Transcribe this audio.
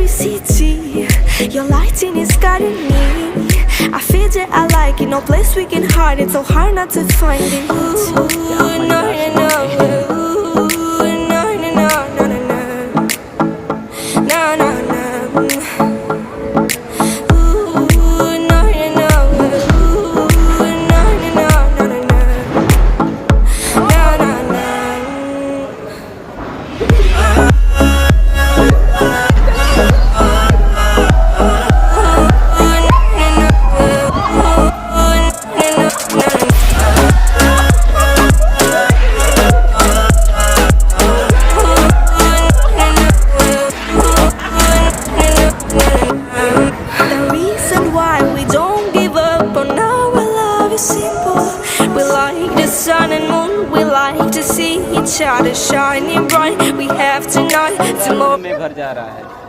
every city. Your lighting is guiding me. I feel that I like it. No place we can hide it. So hard not to find it. Ooh, no, no, no. Ooh, no, no, no, no, no, no. No, no, no. Sun and moon, we like to see each other shining bright. We have tonight, tomorrow. में घर जा रहा है।